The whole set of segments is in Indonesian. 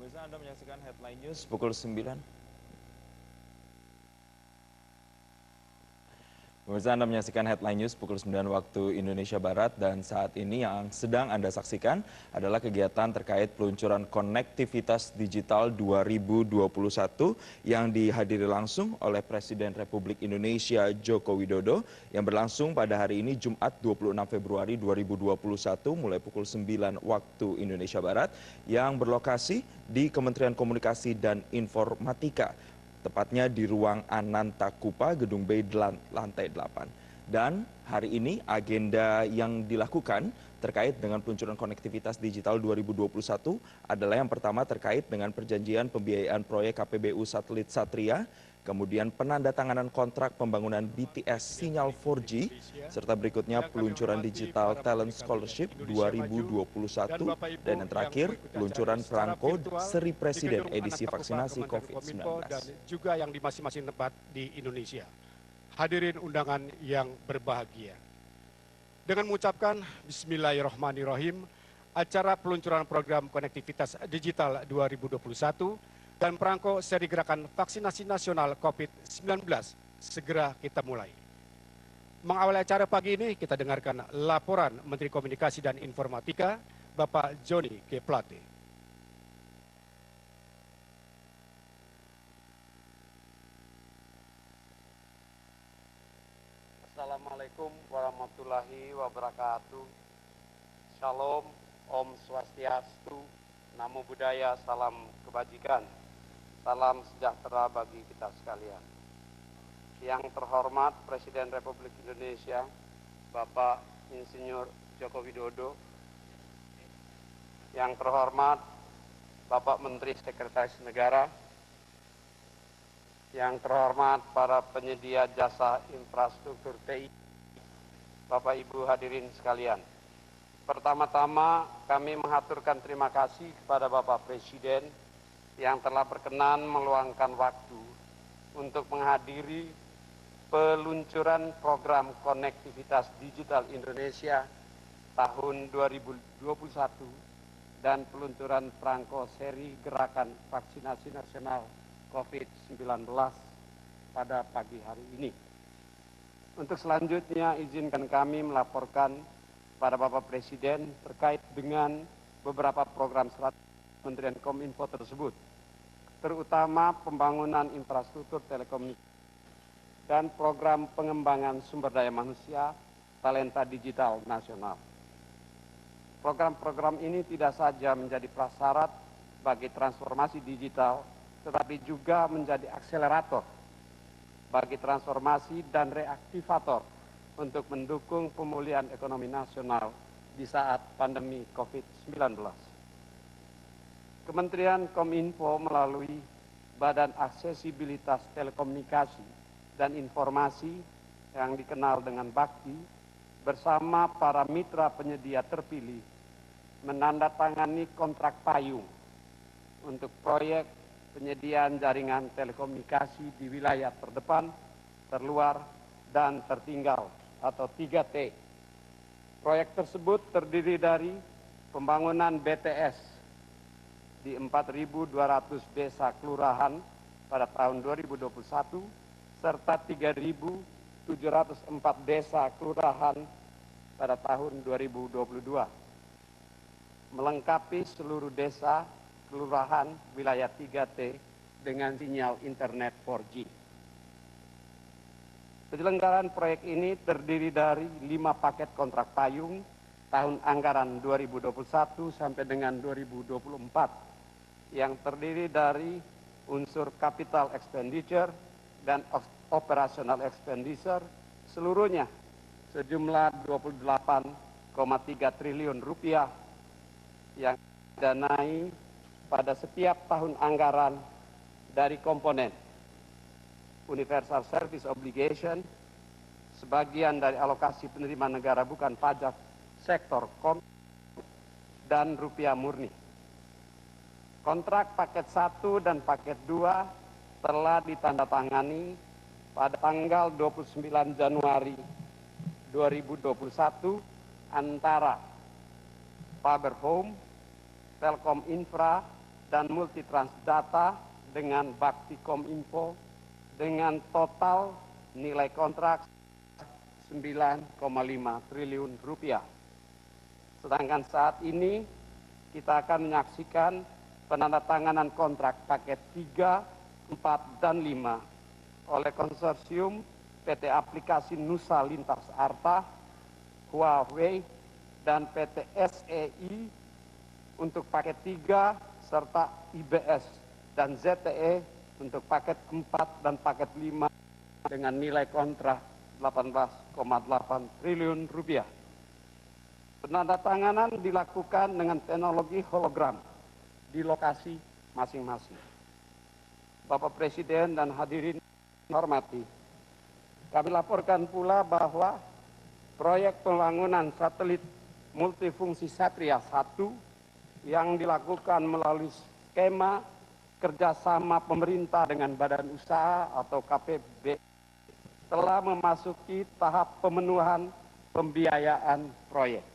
Pemirsa, Anda menyaksikan Headline News pukul 9. Pemirsa, Anda menyaksikan Headline News pukul 9 waktu Indonesia Barat, dan saat ini yang sedang Anda saksikan adalah kegiatan terkait peluncuran konektivitas digital 2021 yang dihadiri langsung oleh Presiden Republik Indonesia Joko Widodo yang berlangsung pada hari ini Jumat 26 Februari 2021 mulai pukul 9 waktu Indonesia Barat yang berlokasi di Kementerian Komunikasi dan Informatika, tepatnya di ruang Anantakupa, Gedung B lantai 8. Dan hari ini agenda yang dilakukan terkait dengan peluncuran konektivitas digital 2021 adalah yang pertama terkait dengan perjanjian pembiayaan proyek KPBU Satelit Satria, kemudian penandatanganan kontrak pembangunan BTS sinyal 4G, serta berikutnya peluncuran Digital Talent Scholarship 2021, dan yang terakhir peluncuran perangko Seri Presiden edisi vaksinasi COVID-19. Dan juga yang di masing-masing tempat di Indonesia. Hadirin undangan yang berbahagia. Dengan mengucapkan Bismillahirrahmanirrahim, acara peluncuran program konektivitas digital 2021 dan perangko seri gerakan vaksinasi nasional COVID-19 segera kita mulai. Mengawali acara pagi ini, kita dengarkan laporan Menteri Komunikasi dan Informatika, Bapak Johnny G. Plate. Assalamualaikum warahmatullahi wabarakatuh. Shalom, Om Swastiastu, Namo Buddhaya, salam kebajikan, salam sejahtera bagi kita sekalian. Yang terhormat Presiden Republik Indonesia, Bapak Insinyur Joko Widodo. Yang terhormat Bapak Menteri Sekretaris Negara. Yang terhormat para penyedia jasa infrastruktur TI, Bapak Ibu hadirin sekalian. Pertama-tama kami mengaturkan terima kasih kepada Bapak Presiden yang telah berkenan meluangkan waktu untuk menghadiri peluncuran program konektivitas digital Indonesia tahun 2021 dan peluncuran perangko seri gerakan vaksinasi nasional COVID-19 pada pagi hari ini. Untuk selanjutnya, izinkan kami melaporkan pada Bapak Presiden terkait dengan beberapa program strategi Kementerian Kominfo tersebut, terutama pembangunan infrastruktur telekomunikasi dan program pengembangan sumber daya manusia talenta digital nasional. Program-program ini tidak saja menjadi prasyarat bagi transformasi digital, tetapi juga menjadi akselerator bagi transformasi dan reaktivator untuk mendukung pemulihan ekonomi nasional di saat pandemi COVID-19. Kementerian Kominfo melalui Badan Aksesibilitas Telekomunikasi dan Informasi yang dikenal dengan Bakti bersama para mitra penyedia terpilih menandatangani kontrak payung untuk proyek penyediaan jaringan telekomunikasi di wilayah terdepan, terluar, dan tertinggal atau 3T. Proyek tersebut terdiri dari pembangunan BTS di 4.200 desa kelurahan pada tahun 2021 serta 3.704 desa kelurahan pada tahun 2022. Melengkapi seluruh desa kelurahan wilayah 3T dengan sinyal internet 4G. Penyelenggaraan proyek ini terdiri dari 5 paket kontrak payung tahun anggaran 2021 sampai dengan 2024 yang terdiri dari unsur capital expenditure dan operational expenditure seluruhnya sejumlah 28,3 triliun rupiah yang didanai pada setiap tahun anggaran dari komponen Universal Service Obligation, sebagian dari alokasi penerimaan negara bukan pajak sektor dan rupiah murni. Kontrak paket 1 dan paket 2 telah ditandatangani pada tanggal 29 Januari 2021 antara Faber Home, Telkom Infra, dan Multitrans Data dengan Bakti Kominfo dengan total nilai kontrak 9,5 triliun rupiah. Sedangkan saat ini kita akan menyaksikan penandatanganan kontrak paket 3, 4, dan 5 oleh konsorsium PT Aplikasi Nusa Lintas Arta, Huawei, dan PT SEI untuk paket 3 serta IBS dan ZTE untuk paket 4 dan paket 5 dengan nilai kontrak 18,8 triliun rupiah. Penandatanganan dilakukan dengan teknologi hologram di lokasi masing-masing. Bapak Presiden dan hadirin hormati, kami laporkan pula bahwa proyek pembangunan satelit multifungsi Satria 1 yang dilakukan melalui skema kerjasama pemerintah dengan badan usaha atau KPB telah memasuki tahap pemenuhan pembiayaan proyek.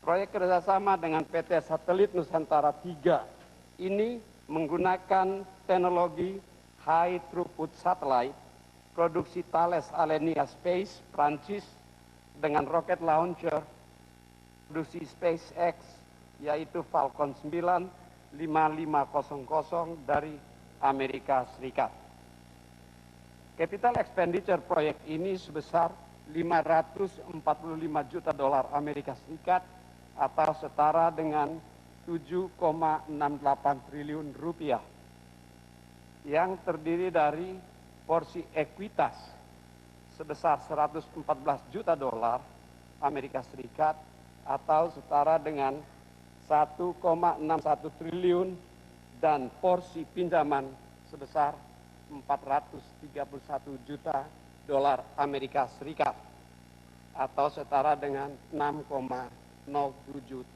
Proyek kerjasama dengan PT Satelit Nusantara 3 ini menggunakan teknologi High Throughput Satellite produksi Thales Alenia Space, Prancis, dengan rocket launcher produksi SpaceX, yaitu Falcon 9 5500 dari Amerika Serikat. Capital expenditure proyek ini sebesar 545 juta dolar Amerika Serikat atau setara dengan 7,68 triliun rupiah yang terdiri dari porsi ekuitas sebesar 114 juta dolar Amerika Serikat atau setara dengan 1,61 triliun dan porsi pinjaman sebesar 431 juta dolar Amerika Serikat atau setara dengan 6,07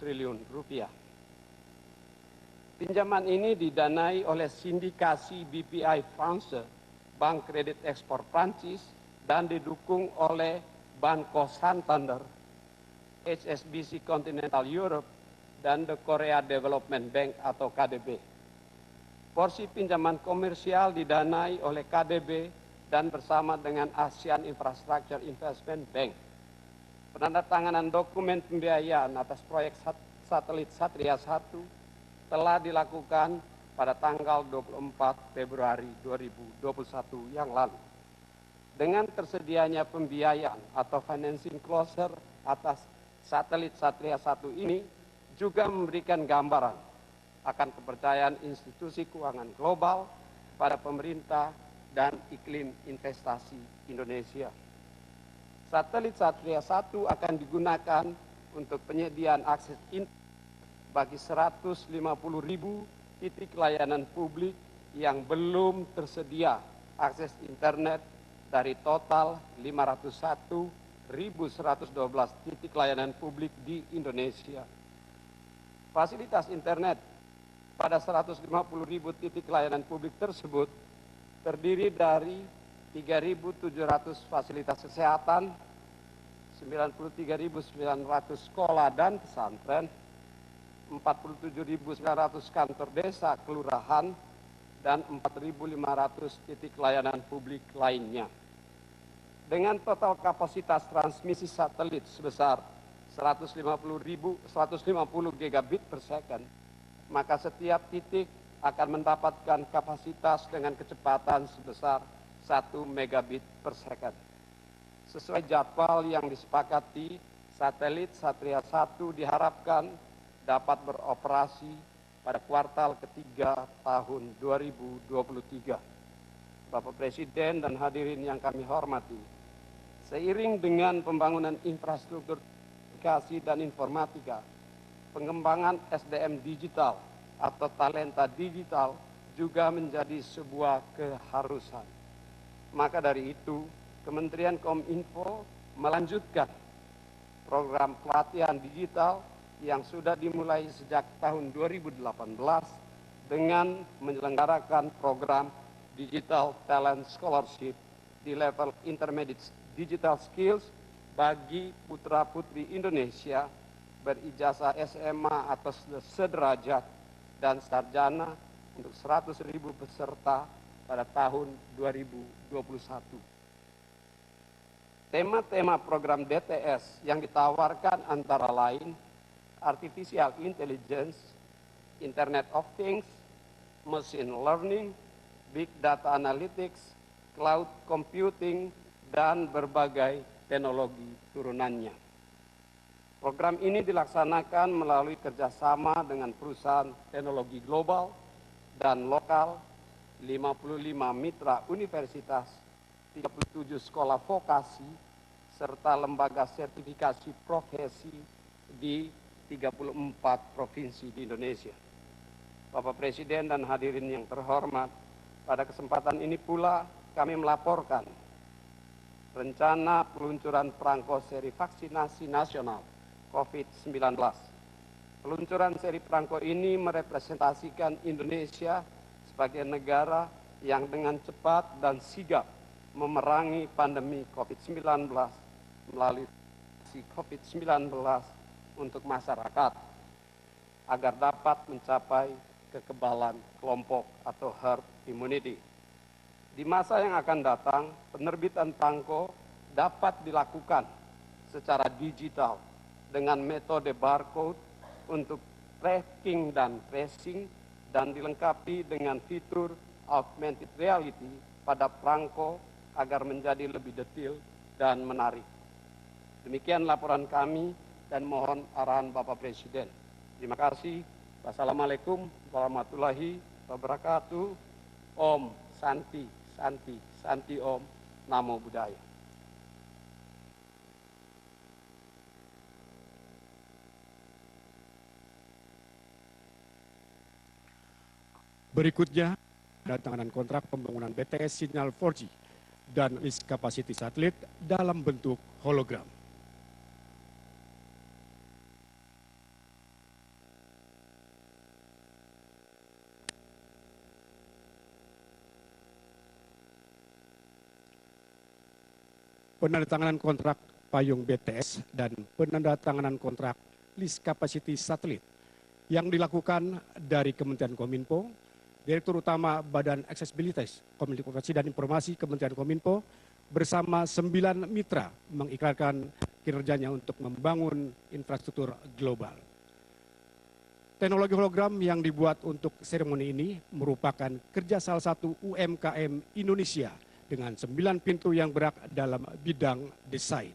triliun rupiah. Pinjaman ini didanai oleh sindikasi BPI France, Bank Kredit Ekspor Prancis, dan didukung oleh Banco Santander, HSBC Continental Europe, dan The Korea Development Bank atau KDB. Porsi pinjaman komersial didanai oleh KDB dan bersama dengan ASEAN Infrastructure Investment Bank. Penandatanganan dokumen pembiayaan atas proyek satelit Satria 1 telah dilakukan pada tanggal 24 Februari 2021 yang lalu. Dengan tersedianya pembiayaan atau financing closure atas satelit Satria 1 ini juga memberikan gambaran akan kepercayaan institusi keuangan global pada pemerintah dan iklim investasi Indonesia. Satelit Satria 1 akan digunakan untuk penyediaan akses internet bagi 150.000 titik layanan publik yang belum tersedia akses internet dari total 501.112 titik layanan publik di Indonesia. Fasilitas internet pada 150.000 titik layanan publik tersebut terdiri dari 3.700 fasilitas kesehatan, 93.900 sekolah dan pesantren, 47.900 kantor desa, kelurahan, dan 4.500 titik layanan publik lainnya. Dengan total kapasitas transmisi satelit sebesar 150 gigabit per second, maka setiap titik akan mendapatkan kapasitas dengan kecepatan sebesar 1 megabit per second. Sesuai jadwal yang disepakati, satelit Satria 1 diharapkan dapat beroperasi pada kuartal ketiga tahun 2023. Bapak Presiden dan hadirin yang kami hormati, seiring dengan pembangunan infrastruktur komunikasi dan informatika, pengembangan SDM digital atau talenta digital juga menjadi sebuah keharusan. Maka dari itu, Kementerian Kominfo melanjutkan program pelatihan digital yang sudah dimulai sejak tahun 2018 dengan menyelenggarakan program Digital Talent Scholarship di level Intermediate Digital Skills bagi putra-putri Indonesia berijazah SMA atau sederajat dan sarjana untuk 100.000 peserta pada tahun 2021. Tema-tema program BTS yang ditawarkan antara lain Artificial Intelligence, Internet of Things, Machine Learning, Big Data Analytics, Cloud Computing, dan berbagai teknologi turunannya. Program ini dilaksanakan melalui kerjasama dengan perusahaan teknologi global dan lokal, 55 mitra universitas, 37 sekolah vokasi, serta lembaga sertifikasi profesi di 34 provinsi di Indonesia. Bapak Presiden dan hadirin yang terhormat, pada kesempatan ini pula kami melaporkan rencana peluncuran perangko seri vaksinasi nasional COVID-19. Peluncuran seri perangko ini merepresentasikan Indonesia sebagai negara yang dengan cepat dan sigap memerangi pandemi COVID-19 melalui vaksinasi COVID-19 untuk masyarakat agar dapat mencapai kekebalan kelompok atau herd immunity. Di masa yang akan datang, penerbitan perangko dapat dilakukan secara digital dengan metode barcode untuk tracking dan tracing dan dilengkapi dengan fitur augmented reality pada perangko agar menjadi lebih detail dan menarik. Demikian laporan kami dan mohon arahan Bapak Presiden. Terima kasih. Wassalamualaikum warahmatullahi wabarakatuh. Om Santi, Santi, Santi Om, Namo Buddhaya. Berikutnya, penandatanganan kontrak pembangunan BTS sinyal 4G dan list kapasiti satelit dalam bentuk hologram. Penandatanganan kontrak payung BTS dan penandatanganan kontrak list kapasiti satelit yang dilakukan dari Kementerian Kominfo, Direktur Utama Badan Aksesibilitas, Komunikasi dan Informasi Kementerian Kominfo bersama 9 mitra mengikrarkan kinerjanya untuk membangun infrastruktur global. Teknologi hologram yang dibuat untuk seremoni ini merupakan kerja salah satu UMKM Indonesia dengan 9 pintu yang bergerak dalam bidang desain.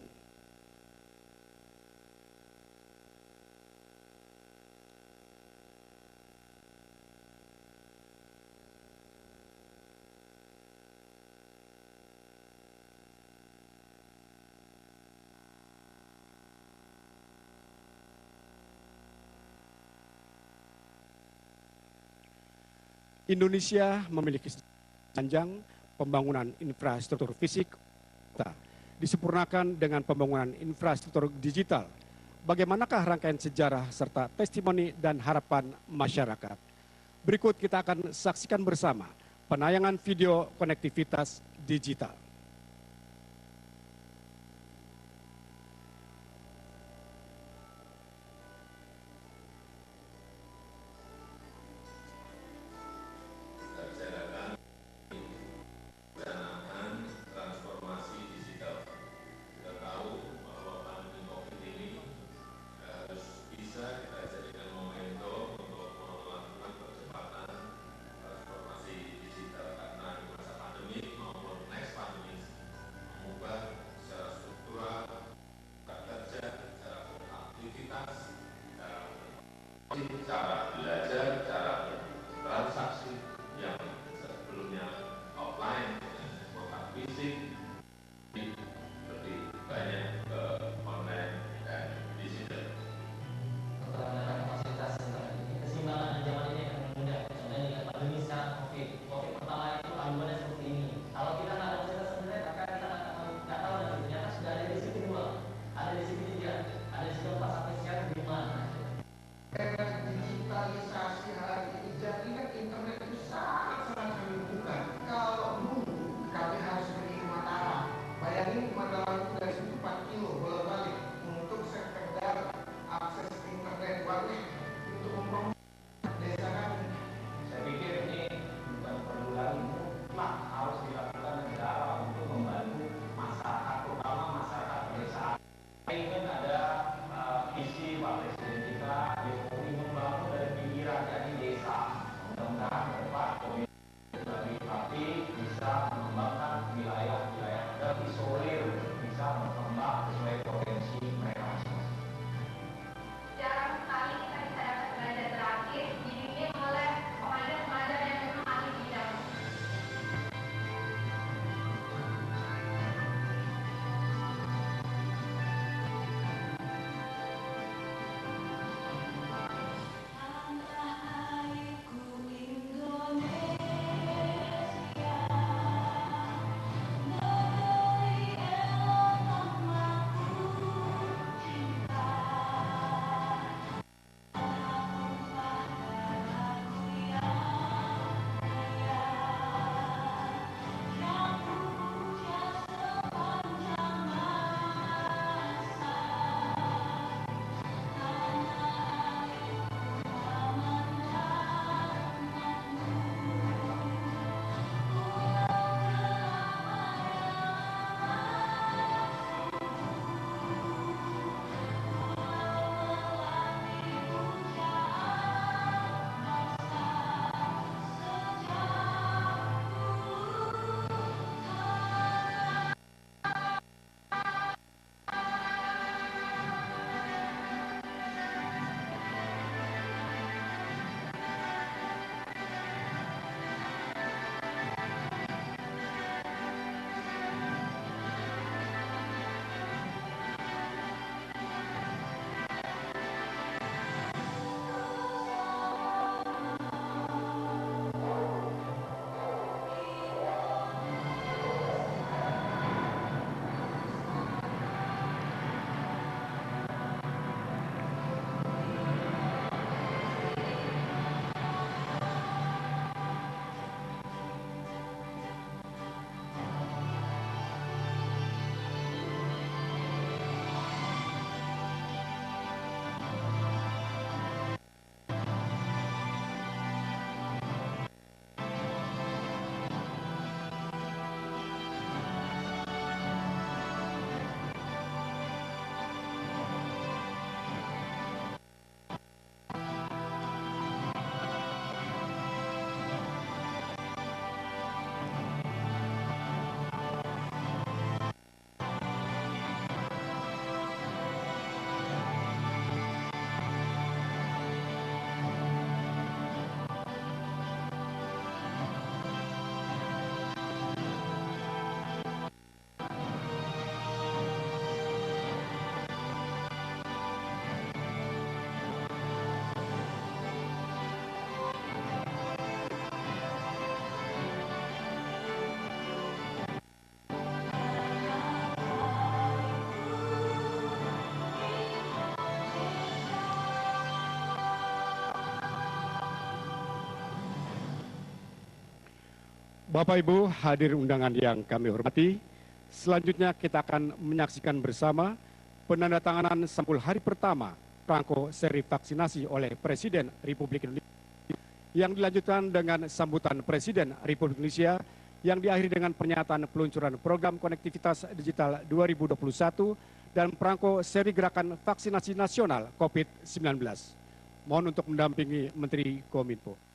Indonesia memiliki panjang pembangunan infrastruktur fisik, disempurnakan dengan pembangunan infrastruktur digital. Bagaimanakah rangkaian sejarah serta testimoni dan harapan masyarakat? Berikut kita akan saksikan bersama penayangan video konektivitas digital. Cara belajar, cara transaksi yang sebelumnya offline dengan kontak fisik lebih banyak ke online dan digital. Penerapan kapasitas ini keseimbangan zaman ini akan mudah. Contohnya dengan pandemi sekarang COVID pertama itu aluannya seperti ini. Kalau kita nggak ada fasilitas internet, maka kita nggak tahu dan ternyata sudah ada di sisi kedua, ada di sisi ketiga, ada di sisi keempat sampai sekarang gimana? Digitalisasi hari ini jadi kan internet itu sangat menguntungkan. Kalau dulu kami harus pergi ke Mataram, bayangin Mataram itu dari situ 4 kilo bolak-balik untuk sekedar akses internet bagus untuk mempromosikan desa kami. tapi bisa mengembangkan wilayah-wilayah terisolir, bisa berkembang sesuai potensi mereka masing-masing. Jarang sekali kita bisa dapat belajar gratis dibimbing oleh pemandu-pemandu yang memang ahli bidang. Bapak Ibu hadirin undangan yang kami hormati, selanjutnya kita akan menyaksikan bersama penandatanganan sampul hari pertama perangko seri vaksinasi oleh Presiden Republik Indonesia yang dilanjutkan dengan sambutan Presiden Republik Indonesia yang diakhiri dengan pernyataan peluncuran program konektivitas digital 2021 dan perangko seri gerakan vaksinasi nasional COVID-19. Mohon untuk mendampingi Menteri Kominfo.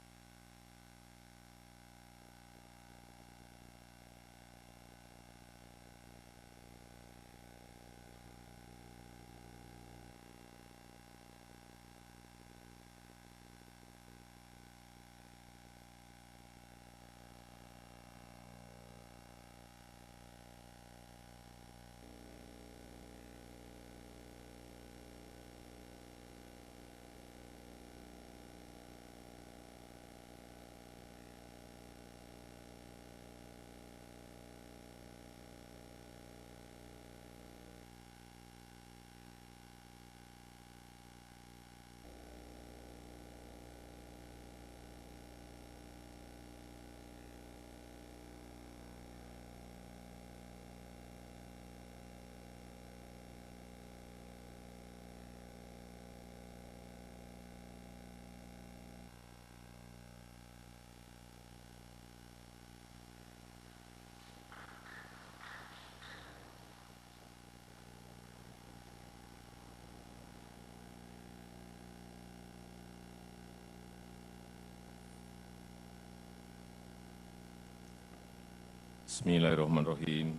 Bismillahirrahmanirrahim.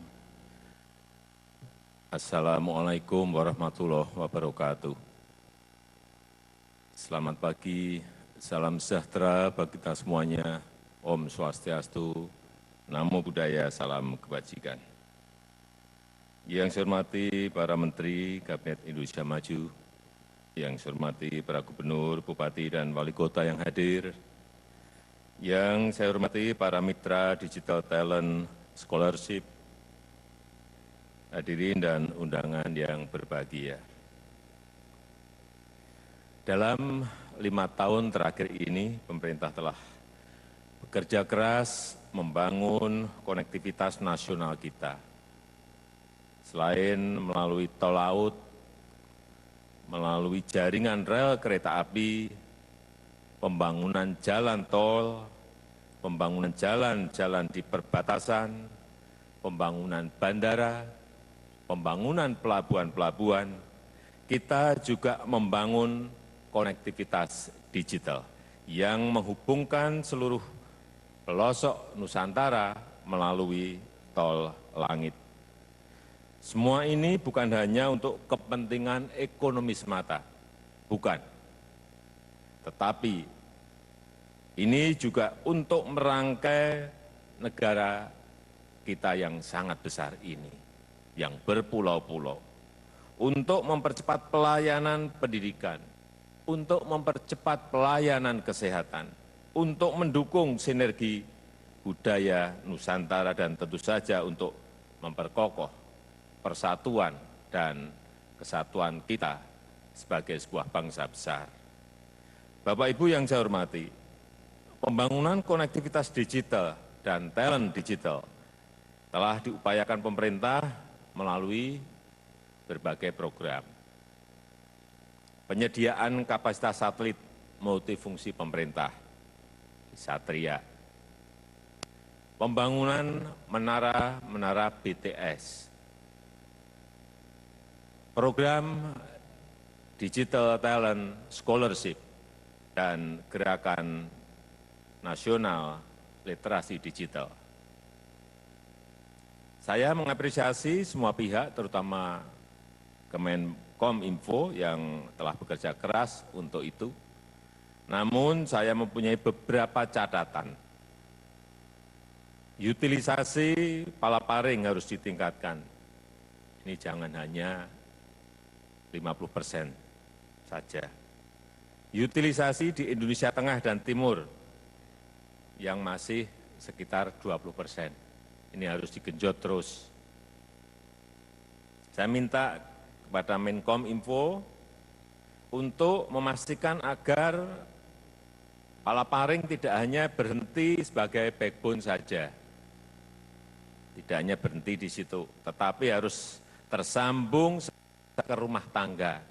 Assalamualaikum warahmatullahi wabarakatuh. Selamat pagi, salam sejahtera bagi kita semuanya. Om Swastiastu, Namo Buddhaya, salam kebajikan. Yang saya hormati para Menteri Kabinet Indonesia Maju, yang saya hormati para Gubernur, Bupati, dan Wali Kota yang hadir, yang saya hormati para mitra Digital Talent Scholarship, hadirin dan undangan yang berbahagia. Dalam 5 tahun terakhir ini, pemerintah telah bekerja keras membangun konektivitas nasional kita. Selain melalui tol laut, melalui jaringan rel kereta api, pembangunan jalan tol, pembangunan jalan-jalan di perbatasan, pembangunan bandara, pembangunan pelabuhan-pelabuhan, kita juga membangun konektivitas digital yang menghubungkan seluruh pelosok Nusantara melalui tol langit. Semua ini bukan hanya untuk kepentingan ekonomi semata, bukan. Tetapi ini juga untuk merangkai negara kita yang sangat besar ini, yang berpulau-pulau, untuk mempercepat pelayanan pendidikan, untuk mempercepat pelayanan kesehatan, untuk mendukung sinergi budaya Nusantara, dan tentu saja untuk memperkokoh persatuan dan kesatuan kita sebagai sebuah bangsa besar. Bapak Ibu yang saya hormati, pembangunan konektivitas digital dan talent digital telah diupayakan pemerintah melalui berbagai program. Penyediaan kapasitas satelit multifungsi pemerintah, Satria. Pembangunan menara BTS. Program Digital Talent Scholarship dan Gerakan Nasional Literasi Digital. Saya mengapresiasi semua pihak, terutama Kemenkominfo yang telah bekerja keras untuk itu. Namun saya mempunyai beberapa catatan. Utilisasi palaparing harus ditingkatkan. Ini jangan hanya 50% saja. Utilisasi di Indonesia Tengah dan Timur yang masih sekitar 20%. Ini harus digenjot terus. Saya minta kepada Menkominfo untuk memastikan agar palaparing tidak hanya berhenti sebagai backbone saja. Tidak hanya berhenti di situ, tetapi harus tersambung ke rumah tangga.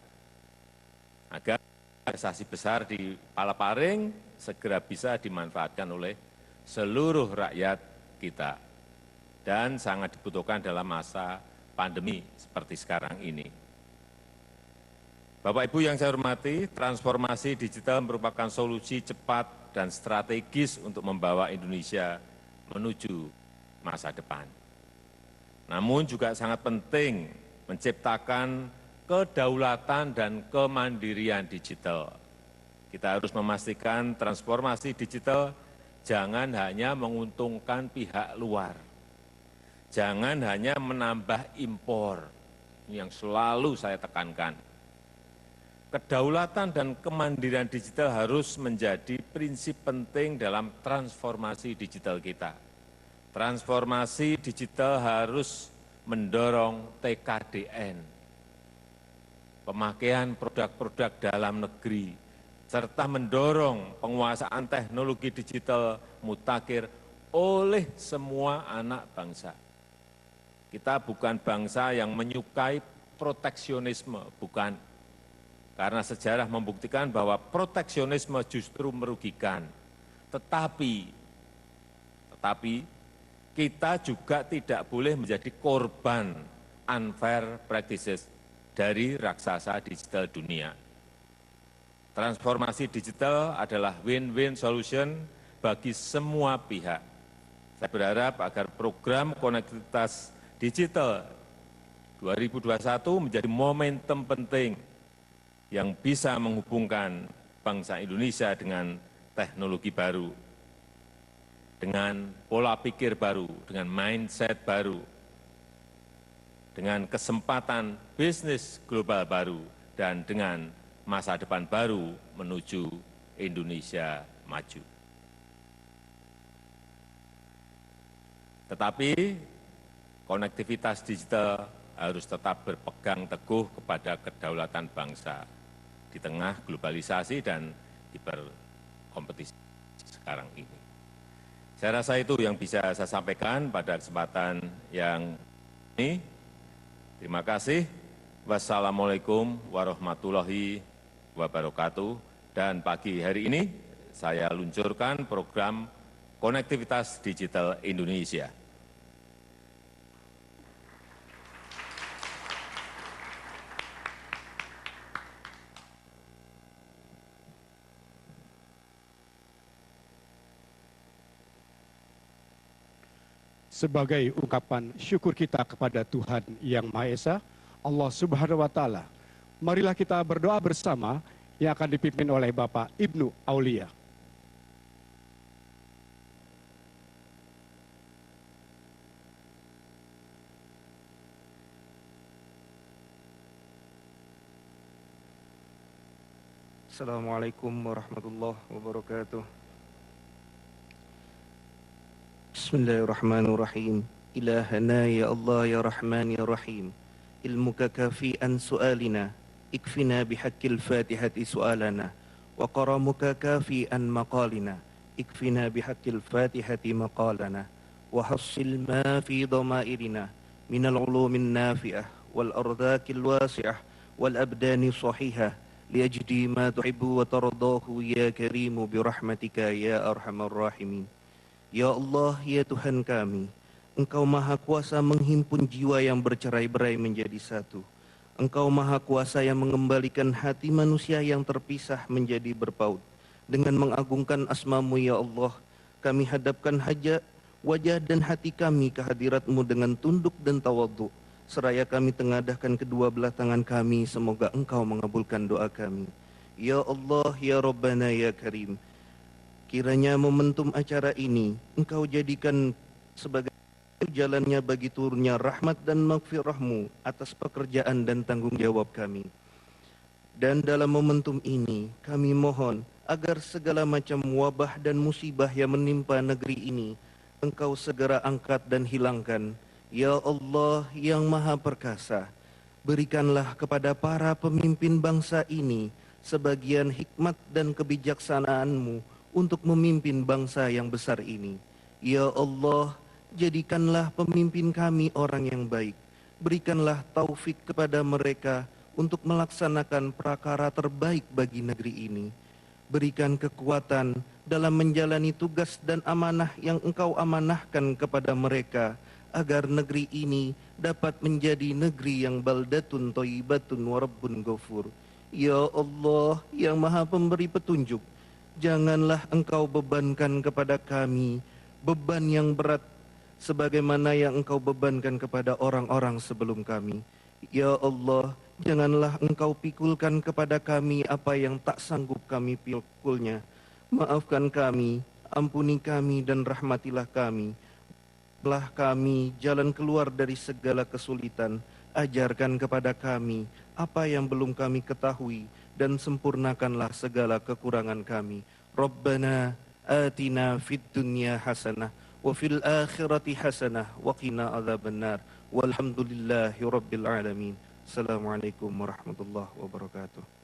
Agar investasi besar di palaparing segera bisa dimanfaatkan oleh seluruh rakyat kita. Dan sangat dibutuhkan dalam masa pandemi seperti sekarang ini. Bapak Ibu yang saya hormati, transformasi digital merupakan solusi cepat dan strategis untuk membawa Indonesia menuju masa depan. Namun juga sangat penting menciptakan kedaulatan dan kemandirian digital. Kita harus memastikan transformasi digital jangan hanya menguntungkan pihak luar. Jangan hanya menambah impor, ini yang selalu saya tekankan. Kedaulatan dan kemandirian digital harus menjadi prinsip penting dalam transformasi digital kita. Transformasi digital harus mendorong TKDN, pemakaian produk-produk dalam negeri, serta mendorong penguasaan teknologi digital mutakhir oleh semua anak bangsa. Kita bukan bangsa yang menyukai proteksionisme, bukan. Karena sejarah membuktikan bahwa proteksionisme justru merugikan. Tetapi kita juga tidak boleh menjadi korban unfair practices dari raksasa digital dunia. Transformasi digital adalah win-win solution bagi semua pihak. Saya berharap agar program konektivitas digital 2021 menjadi momentum penting yang bisa menghubungkan bangsa Indonesia dengan teknologi baru, dengan pola pikir baru, dengan mindset baru, dengan kesempatan bisnis global baru, dan dengan masa depan baru menuju Indonesia maju. Tetapi konektivitas digital harus tetap berpegang teguh kepada kedaulatan bangsa di tengah globalisasi dan hiperkompetisi sekarang ini. Saya rasa itu yang bisa saya sampaikan pada kesempatan yang ini. Terima kasih. Wassalamualaikum warahmatullahi wabarakatuh. Dan pagi hari ini saya luncurkan program Konektivitas Digital Indonesia. Sebagai ungkapan syukur kita kepada Tuhan Yang Maha Esa, Allah Subhanahu wa Ta'ala, marilah kita berdoa bersama yang akan dipimpin oleh Bapak Ibnu Aulia. Assalamualaikum warahmatullahi wabarakatuh. Bismillahirrahmanirrahim. Ilahana ya Allah ya Rahman ya Rahim. Ilmuka kafi'an su'alina. Ikfina bihaqqil fatihati su'alana. Wa karamuka kafi'an maqalina. Ikfina bihaqqil fatihati maqalana. Wa hassil ma fi dhamairina. Minal ulumin nafi'ah. Wal ardhakil wasi'ah. Wal abdani sahihah. Liajdi ma tuhibbu wa tardahu ya karimu birahmatika ya arhamar rahimin. Ya Allah, ya Tuhan kami, Engkau Maha Kuasa menghimpun jiwa yang bercerai-berai menjadi satu. Engkau Maha Kuasa yang mengembalikan hati manusia yang terpisah menjadi berpaut. Dengan mengagungkan asma-Mu ya Allah, kami hadapkan wajah dan hati kami ke hadirat-Mu dengan tunduk dan tawadhu. Seraya kami tengadahkan kedua belah tangan kami, semoga Engkau mengabulkan doa kami. Ya Allah, ya Rabbana, ya Karim, kiranya momentum acara ini Engkau jadikan sebagai jalannya bagi turunnya rahmat dan maghfirah-Mu atas pekerjaan dan tanggung jawab kami. Dan dalam momentum ini kami mohon agar segala macam wabah dan musibah yang menimpa negeri ini Engkau segera angkat dan hilangkan. Ya Allah yang Maha Perkasa, berikanlah kepada para pemimpin bangsa ini sebagian hikmat dan kebijaksanaan-Mu untuk memimpin bangsa yang besar ini. Ya Allah, jadikanlah pemimpin kami orang yang baik. Berikanlah taufik kepada mereka untuk melaksanakan prakara terbaik bagi negeri ini. Berikan kekuatan dalam menjalani tugas dan amanah yang Engkau amanahkan kepada mereka, agar negeri ini dapat menjadi negeri yang baldatun thayyibatun wa rabbun ghafur. Ya Allah yang Maha Pemberi petunjuk, janganlah Engkau bebankan kepada kami beban yang berat sebagaimana yang Engkau bebankan kepada orang-orang sebelum kami. Ya Allah, janganlah Engkau pikulkan kepada kami apa yang tak sanggup kami pikulnya. Maafkan kami, ampuni kami dan rahmatilah kami. Lah kami jalan keluar dari segala kesulitan. Ajarkan kepada kami apa yang belum kami ketahui dan sempurnakanlah segala kekurangan kami. Rabbana atina fid dunya hasanah wa fil akhirati hasanah wa qina adzabannar. Walhamdulillahi rabbil alamin. Assalamualaikum warahmatullahi wabarakatuh.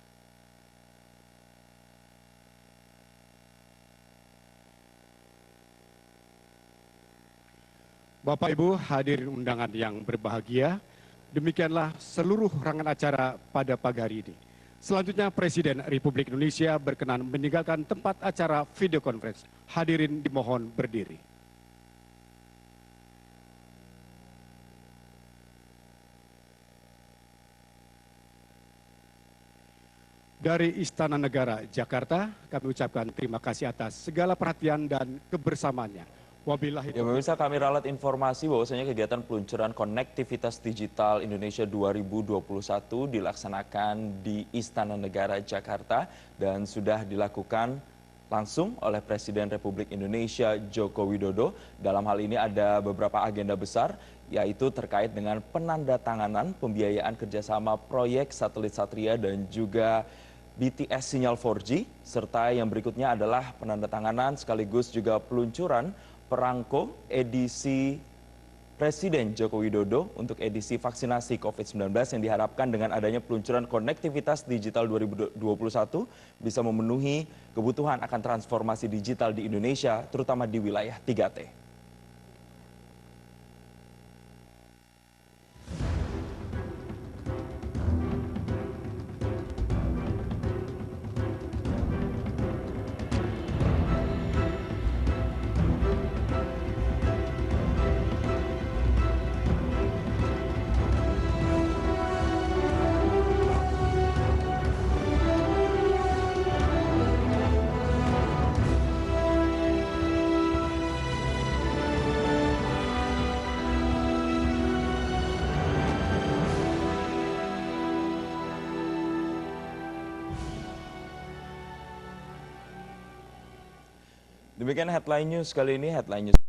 Bapak Ibu hadirin undangan yang berbahagia, demikianlah seluruh rangkaian acara pada pagi hari ini. Selanjutnya Presiden Republik Indonesia berkenan meninggalkan tempat acara video conference. Hadirin dimohon berdiri. Dari Istana Negara Jakarta, kami ucapkan terima kasih atas segala perhatian dan kebersamaannya. Wabillahi Ya pemirsa, kami ralat informasi bahwasanya kegiatan peluncuran konektivitas digital Indonesia 2021 dilaksanakan di Istana Negara Jakarta dan sudah dilakukan langsung oleh Presiden Republik Indonesia Joko Widodo. Dalam hal ini ada beberapa agenda besar, yaitu terkait dengan penandatanganan pembiayaan kerjasama proyek satelit Satria dan juga BTS sinyal 4G, serta yang berikutnya adalah penandatanganan sekaligus juga peluncuran perangko edisi Presiden Joko Widodo untuk edisi vaksinasi COVID-19 yang diharapkan dengan adanya peluncuran konektivitas digital 2021 bisa memenuhi kebutuhan akan transformasi digital di Indonesia, terutama di wilayah 3T. Demikian headline news kali ini, headline news